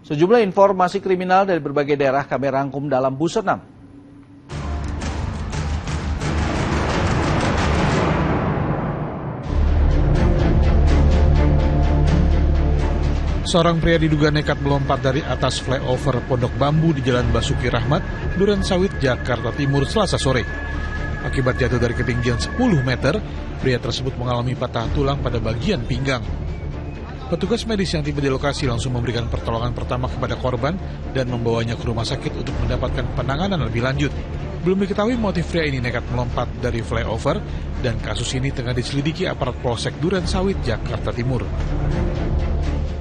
Sejumlah informasi kriminal dari berbagai daerah kami rangkum dalam Bu6. Seorang pria diduga nekat melompat dari atas flyover Pondok Bambu di Jalan Basuki Rahmat, Durensawit, Jakarta Timur, Selasa sore. Akibat jatuh dari ketinggian 10 meter, pria tersebut mengalami patah tulang pada bagian pinggang. Petugas medis yang tiba di lokasi langsung memberikan pertolongan pertama kepada korban dan membawanya ke rumah sakit untuk mendapatkan penanganan lebih lanjut. Belum diketahui motif pria ini nekat melompat dari flyover dan kasus ini tengah diselidiki aparat Polsek Durensawit, Jakarta Timur.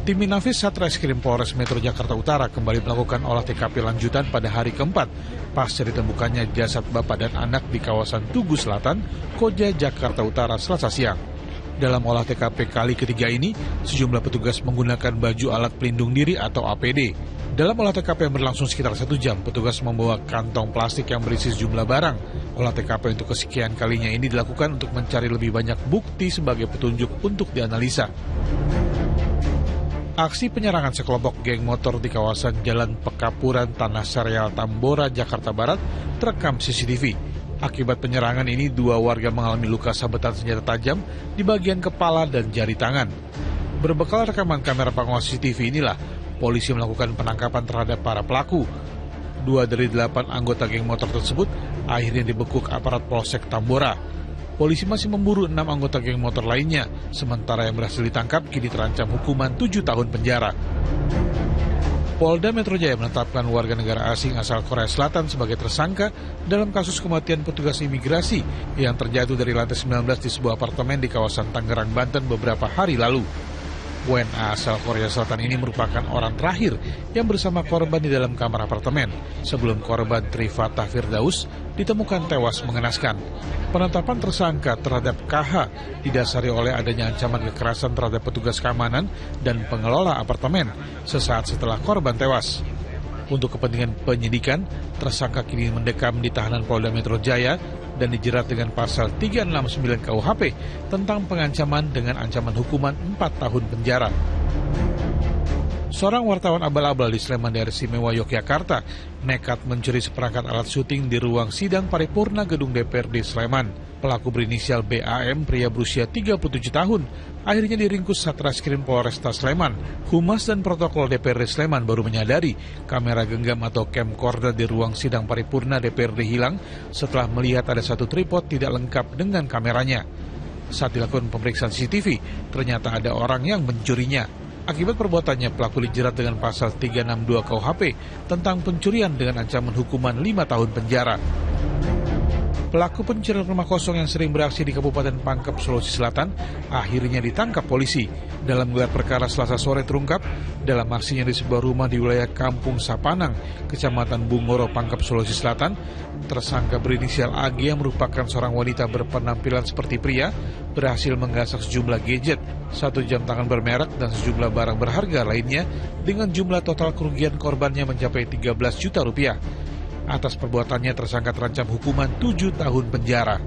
Tim Inafis Satreskrim Polres Metro Jakarta Utara kembali melakukan olah TKP lanjutan pada hari keempat pasca ditemukannya jasad bapak dan anak di kawasan Tugu Selatan, Koja, Jakarta Utara, Selasa siang. Dalam olah TKP kali ketiga ini, sejumlah petugas menggunakan baju alat pelindung diri atau APD. Dalam olah TKP yang berlangsung sekitar 1 jam, petugas membawa kantong plastik yang berisi sejumlah barang. Olah TKP untuk kesekian kalinya ini dilakukan untuk mencari lebih banyak bukti sebagai petunjuk untuk dianalisa. Aksi penyerangan sekelompok geng motor di kawasan Jalan Pekapuran, Tanah Serial, Tambora, Jakarta Barat terekam CCTV. Akibat penyerangan ini, 2 warga mengalami luka sabetan senjata tajam di bagian kepala dan jari tangan. Berbekal rekaman kamera pengawas CCTV inilah, polisi melakukan penangkapan terhadap para pelaku. 2 dari 8 anggota geng motor tersebut akhirnya dibekuk aparat Polsek Tambora. Polisi masih memburu 6 anggota geng motor lainnya, sementara yang berhasil ditangkap kini terancam hukuman 7 tahun penjara. Polda Metro Jaya menetapkan warga negara asing asal Korea Selatan sebagai tersangka dalam kasus kematian petugas imigrasi yang terjatuh dari lantai 19 di sebuah apartemen di kawasan Tangerang, Banten beberapa hari lalu. WNA asal Korea Selatan ini merupakan orang terakhir yang bersama korban di dalam kamar apartemen sebelum korban Trifatah Firdaus ditemukan tewas mengenaskan. Penetapan tersangka terhadap KH didasari oleh adanya ancaman kekerasan terhadap petugas keamanan dan pengelola apartemen sesaat setelah korban tewas. Untuk kepentingan penyidikan, tersangka kini mendekam di tahanan Polda Metro Jaya dan dijerat dengan pasal 369 KUHP tentang pengancaman dengan ancaman hukuman 4 tahun penjara. Seorang wartawan abal-abal di Sleman Daerah Istimewa Yogyakarta nekat mencuri seperangkat alat syuting di ruang sidang paripurna gedung DPRD Sleman. Pelaku berinisial BAM, pria berusia 37 tahun, akhirnya diringkus Satreskrim Polresta Sleman. Humas dan Protokol DPRD Sleman baru menyadari kamera genggam atau camcorder di ruang sidang paripurna DPRD hilang setelah melihat ada satu tripod tidak lengkap dengan kameranya. Saat dilakukan pemeriksaan CCTV, ternyata ada orang yang mencurinya. Akibat perbuatannya, pelaku dijerat dengan pasal 362 KUHP tentang pencurian dengan ancaman hukuman 5 tahun penjara. Pelaku pencurian rumah kosong yang sering beraksi di Kabupaten Pangkep, Sulawesi Selatan, akhirnya ditangkap polisi. Dalam gelar perkara Selasa sore terungkap, dalam aksinya di sebuah rumah di wilayah Kampung Sapanang, Kecamatan Bungoro, Pangkep, Sulawesi Selatan, tersangka berinisial AG yang merupakan seorang wanita berpenampilan seperti pria, berhasil menggasak sejumlah gadget, 1 jam tangan bermerek, dan sejumlah barang berharga lainnya dengan jumlah total kerugian korbannya mencapai 13 juta rupiah. Atas perbuatannya tersangka terancam hukuman 7 tahun penjara.